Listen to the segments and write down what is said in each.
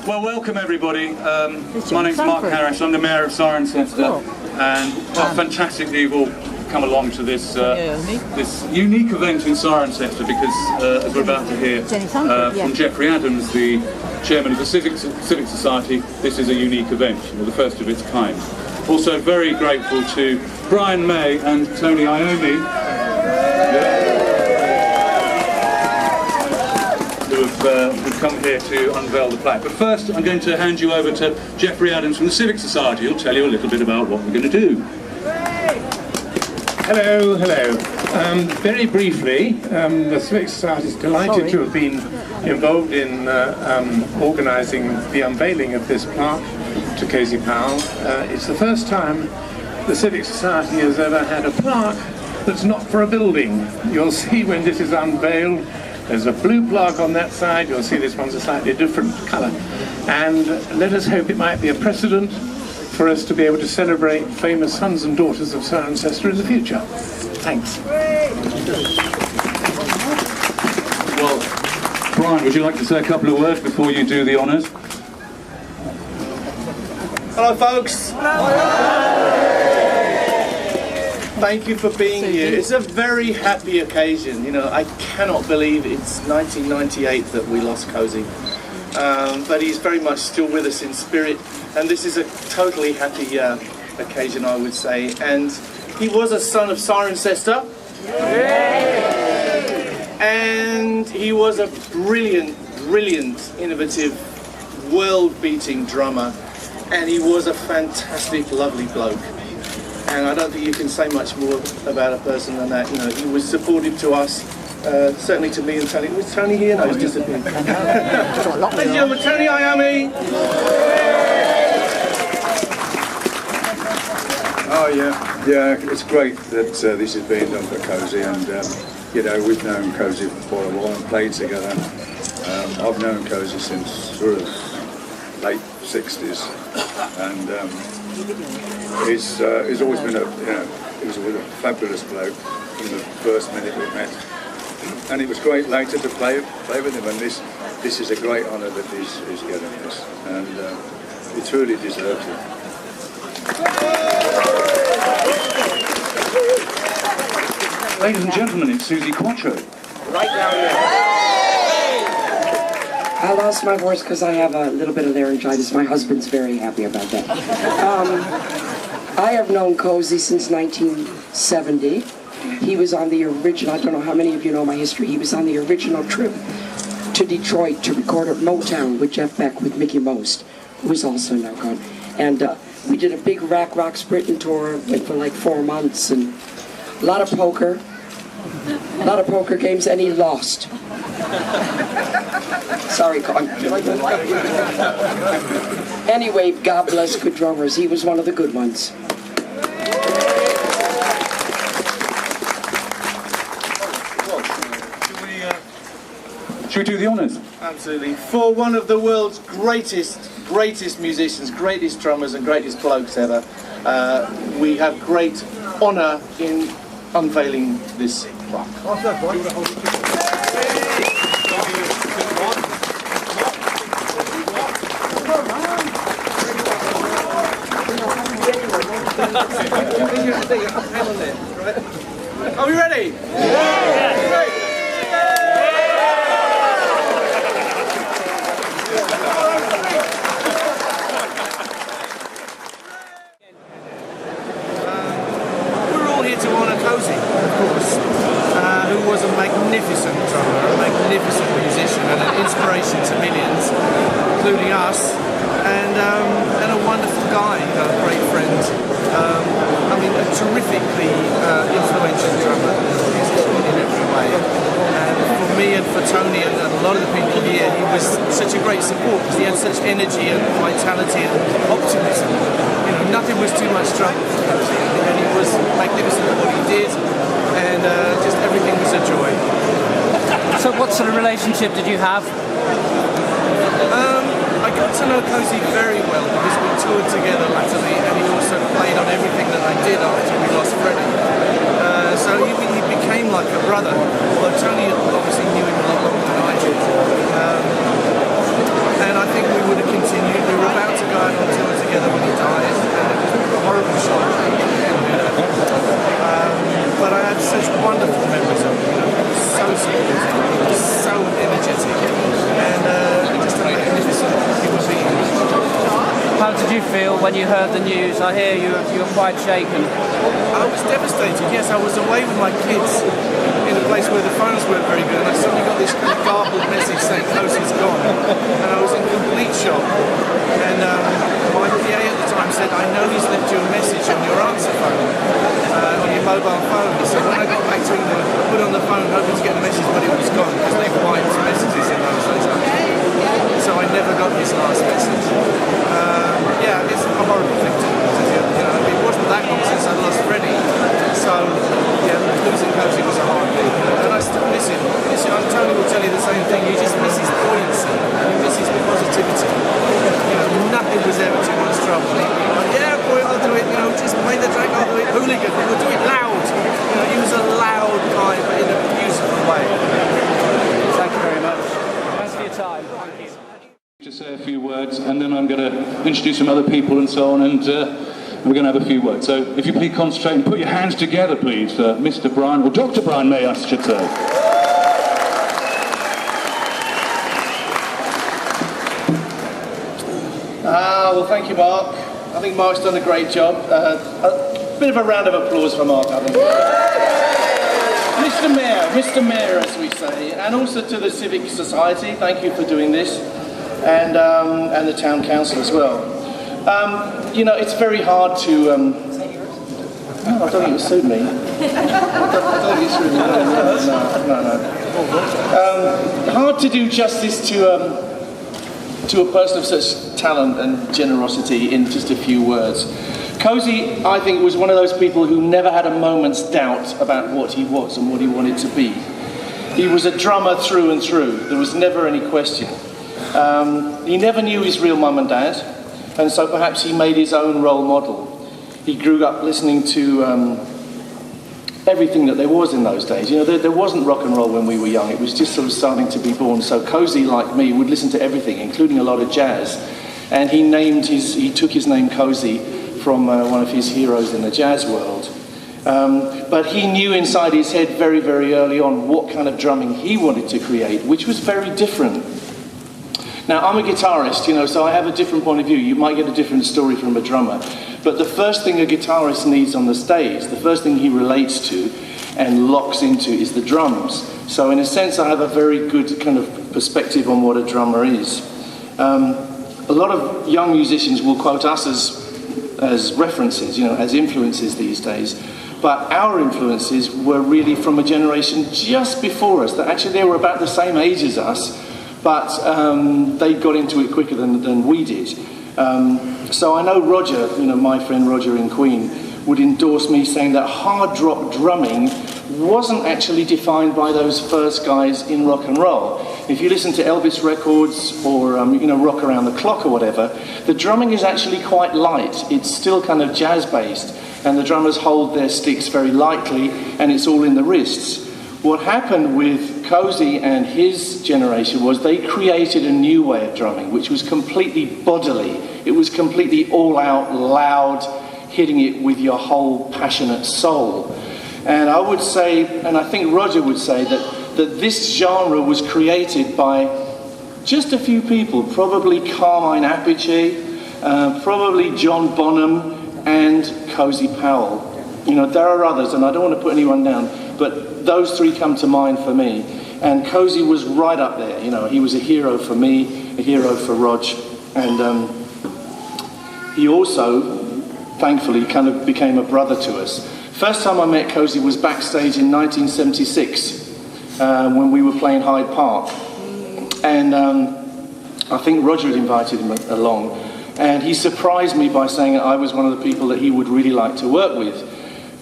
Well, welcome everybody. My name's Mark Harris. I'm the Mayor of Cirencester, and fantastically you've all come along to this this unique event in Cirencester because, as we're about to hear from Jeffrey Adams, the Chairman of the Civic Society, this is a unique event, the first of its kind. Also very grateful to Brian May and Tony IOMMI, who've come here to unveil the plaque. But first I'm going to hand you over to Jeffrey Adams from the Civic Society. He'll tell you a little bit about what we're going to do. Hello, hello. Very briefly, the Civic Society is delighted to have been involved in organising the unveiling of this plaque to Cozy Powell. It's the first time the Civic Society has ever had a plaque that's not for a building. You'll see when this is unveiled, there's a blue plaque on that side. You'll see this one's a slightly different colour. And let us hope it might be a precedent for us to be able to celebrate famous sons and daughters of Cirencester in the future. Thanks. Well, Brian, would you like to say a couple of words before you do the honours? Hello, folks. Thank you for being here. It's a very happy occasion. You know, I cannot believe it's 1998 that we lost Cozy. But he's very much still with us in spirit, and this is a totally happy occasion, I would say. And he was a son of Cirencester, and he was a brilliant, innovative, world-beating drummer, and he was a fantastic, lovely bloke. And I don't think you can say much more about a person than that. You know, he was supportive to us. Certainly to me and Tony. Was Tony here? No, he's disappeared. Ladies and gentlemen, Tony IOMMI. Oh yeah, it's great that this is being done for Cozy, and you know, we've known Cozy for a while and played together. I've known Cozy since sort of late 60s, and he's always been he was a fabulous bloke from the first minute we met. And it was great later to play with him, and this is a great honour that he's getting this, and he truly deserves it. Ladies and gentlemen, it's SUZI QUATRO. Right down there. I lost my voice because I have a little bit of laryngitis. My husband's very happy about that. I have known Cozy since 1970. He was on the original, I don't know how many of you know my history, he was on the original trip to Detroit to record at Motown with Jeff Beck, with Mickey Most, who is also now gone. And we did a big Rocks Britain tour, went for like 4 months, and a lot of poker games, and he lost. Sorry, Con. Anyway, God bless good drummers. He was one of the good ones. Should we do the honours? Absolutely. For one of the world's greatest musicians, greatest drummers and greatest blokes ever, we have great honour in unveiling this plaque. Are we ready? Yeah. Great. Who was a magnificent drummer, a magnificent musician, and an inspiration to millions, including us, and a wonderful guy, a great friend. I mean, a terrifically influential drummer, musician in every way. And for me and for Tony and a lot of the people here, he was such a great support because he had such energy and vitality and optimism. You know, nothing was too much trouble for Cozy, and he was magnificent at what he did. And just everything was a joy. So what sort of relationship did you have? I got to know Cozy very well because we toured together latterly, and he also played on everything that I did after we lost Freddie. So he became like a brother, although Tony obviously knew him a lot longer than I did. And I think we would have you feel when you heard the news? I hear you were quite shaken. I was devastated, yes. I was away with my kids in a place where the phones weren't very good, and I suddenly got this kind of garbled message saying Cosey's gone, and I was in complete shock. And my PA at the time said, I know he's left you a message on your answer phone, on your mobile phone. So when I got back to England, I put on the phone hoping to get the message, but it was gone, because they wiped messages in those days. So I never got his last message. Yeah, it's a horrible thing to do. You know, it wasn't that long since I lost Freddie. So, yeah, losing Cozy was a hard thing. And I still miss him. Tony will tell you the same thing. You just miss his buoyancy. You miss his positivity. You know, nothing was ever too much trouble. He'd be like, yeah, boy, I'll do it. You know, just play the track, I'll do it. Hooligan, we'll do it loud. You know, he was a loud guy, but in a beautiful way. Thank you very much. Thanks for your time. Thank you. To say a few words, and then I'm going to introduce some other people and so on, and we're going to have a few words. So if you please concentrate and put your hands together, please, for Mr. Brian, or Dr. Brian May, I should say. Well, thank you, Mark. I think Mark's done a great job. A bit of a round of applause for Mark, I think. Mr. Mayor, as we say, and also to the Civic Society, thank you for doing this, and the Town Council as well. You know, it's very hard to... No, I don't think it would suit me. I don't think it suits me. No. Hard to do justice to a person of such talent and generosity in just a few words. Cosey, I think, was one of those people who never had a moment's doubt about what he was and what he wanted to be. He was a drummer through and through. There was never any question. He never knew his real mum and dad, and so perhaps he made his own role model. He grew up listening to everything that there was in those days. You know, there wasn't rock and roll when we were young. It was just sort of starting to be born. So Cosey, like me, would listen to everything, including a lot of jazz. And he took his name Cosey from one of his heroes in the jazz world. But he knew inside his head very, very early on what kind of drumming he wanted to create, which was very different. Now, I'm a guitarist, you know, so I have a different point of view. You might get a different story from a drummer. But the first thing a guitarist needs on the stage, the first thing he relates to and locks into is the drums. So in a sense, I have a very good kind of perspective on what a drummer is. A lot of young musicians will quote us as references, you know, as influences these days. But our influences were really from a generation just before us, that actually they were about the same age as us, but they got into it quicker than we did. So I know Roger, you know, my friend Roger in Queen, would endorse me saying that hard rock drumming wasn't actually defined by those first guys in rock and roll. If you listen to Elvis records or you know, Rock Around the Clock or whatever, the drumming is actually quite light. It's still kind of jazz-based, and the drummers hold their sticks very lightly, and it's all in the wrists. What happened with Cosey and his generation was they created a new way of drumming, which was completely bodily. It was completely all-out, loud, hitting it with your whole passionate soul. And I would say, and I think Roger would say, that this genre was created by just a few people, probably Carmine Appice, probably John Bonham, and Cozy Powell. You know, there are others, and I don't want to put anyone down, but those three come to mind for me. And Cosey was right up there. You know, he was a hero for me, a hero for Rog, and he also, thankfully, kind of became a brother to us. First time I met Cosey was backstage in 1976 when we were playing Hyde Park, and I think Roger had invited him along, and he surprised me by saying that I was one of the people that he would really like to work with.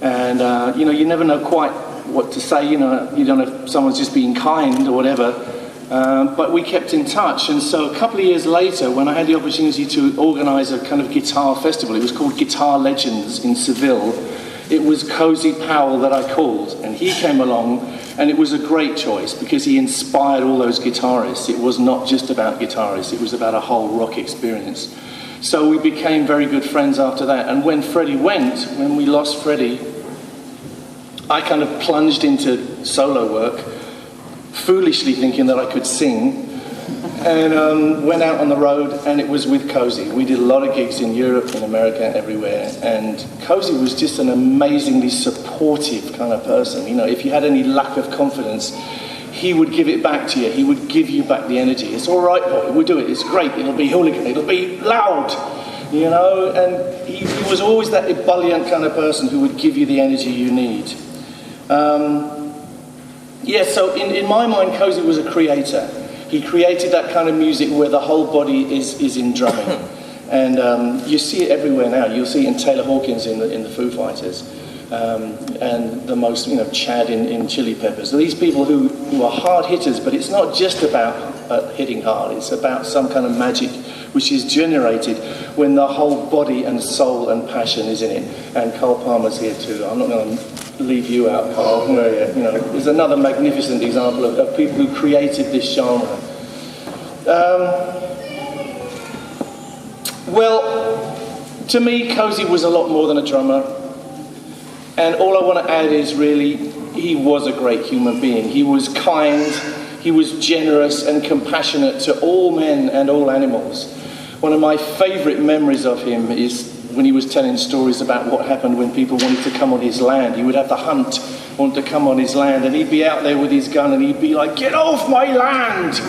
And you know, you never know quite what to say. You know, you don't know if someone's just being kind or whatever. But we kept in touch, and so a couple of years later, when I had the opportunity to organise a kind of guitar festival, it was called Guitar Legends in Seville. It was Cozy Powell that I called, and he came along, and it was a great choice because he inspired all those guitarists. It was not just about guitarists, it was about a whole rock experience. So we became very good friends after that, and when Freddie went, when we lost Freddie, I kind of plunged into solo work, foolishly thinking that I could sing, and went out on the road, and it was with Cozy. We did a lot of gigs in Europe, in America, everywhere, and Cozy was just an amazingly supportive kind of person. You know, if you had any lack of confidence, he would give it back to you. He would give you back the energy. It's all right, boy, we'll do it. It's great. It'll be hooligan. It'll be loud, you know. And he was always that ebullient kind of person who would give you the energy you need. Yeah, so in my mind, Cozy was a creator. He created that kind of music where the whole body is in drumming. And you see it everywhere now. You'll see it in Taylor Hawkins in the Foo Fighters. And the most, you know, Chad in Chili Peppers. So these people who are hard hitters, but it's not just about hitting hard. It's about some kind of magic which is generated when the whole body and soul and passion is in it. And Carl Palmer's here too. I'm not going to leave you out, Carl. Where, you know, there's another magnificent example of people who created this genre. Well, to me, Cozy was a lot more than a drummer. And all I want to add is really, he was a great human being. He was kind, he was generous and compassionate to all men and all animals. One of my favourite memories of him is when he was telling stories about what happened when people wanted to come on his land. He would have the hunt, want to come on his land, and he'd be out there with his gun and he'd be like, "Get off my land!" You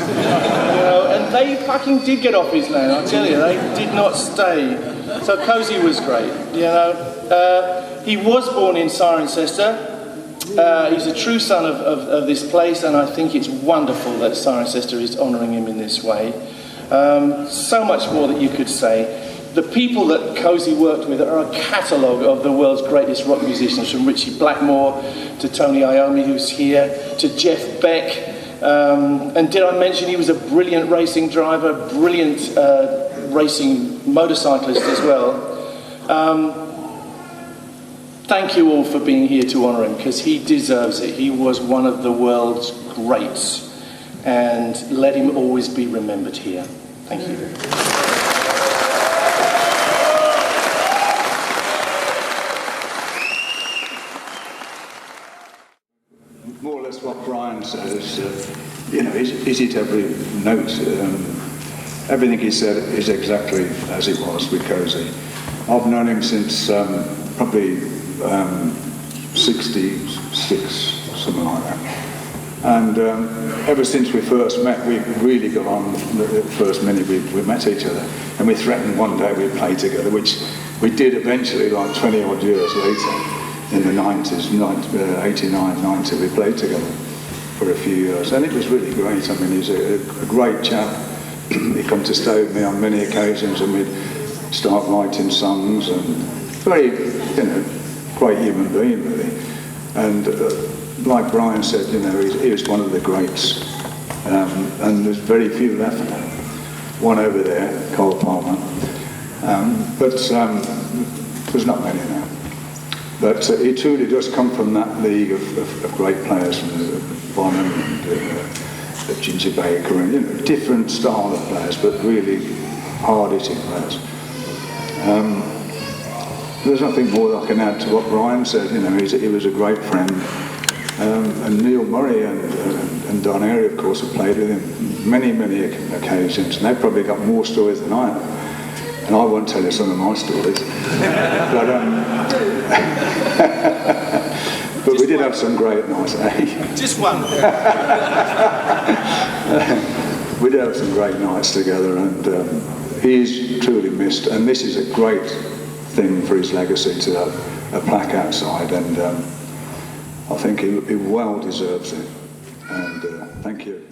know, and they fucking did get off his land, I tell you, they did not stay. So Cozy was great, you know. He was born in Cirencester. He's a true son of this place, and I think it's wonderful that Cirencester is honouring him in this way. So much more that you could say. The people that Cozy worked with are a catalogue of the world's greatest rock musicians, from Richie Blackmore to Tony Iommi, who's here, to Jeff Beck. And did I mention he was a brilliant racing driver, brilliant racing motorcyclist as well. Thank you all for being here to honour him, because he deserves it. He was one of the world's greats, and let him always be remembered here. Thank you. More or less what Brian says, you know, is it every note? Everything he said is exactly as it was with Cozy. I've known him since probably 66, something like that. And ever since we first met, we really got on. The first minute we met each other, and we threatened one day we'd play together, which we did eventually, like 20 odd years later. In the 90s, 89, 90, we played together for a few years, and it was really great. I mean, he's a great chap. He'd come to stay with me on many occasions, and we'd start writing songs, and very, you know, great human being, really. And like Brian said, you know, he was one of the greats, and there's very few left. One over there, Carl Palmer, but there's not many now. But it truly does come from that league of great players, Bonham and Ginger Baker, and, you know, different style of players, but really hard-hitting players. There's nothing more that I can add to what Brian said. You know, he was a great friend. And Neil Murray and Don Airy, of course, have played with him many, many occasions, and they've probably got more stories than I have. And I won't tell you some of my stories. But we did have some great nights, eh? Just one. We did have some great nights together, and he's truly missed. And this is a great thing for his legacy, to have a plaque outside, and I think he well deserves it. And thank you.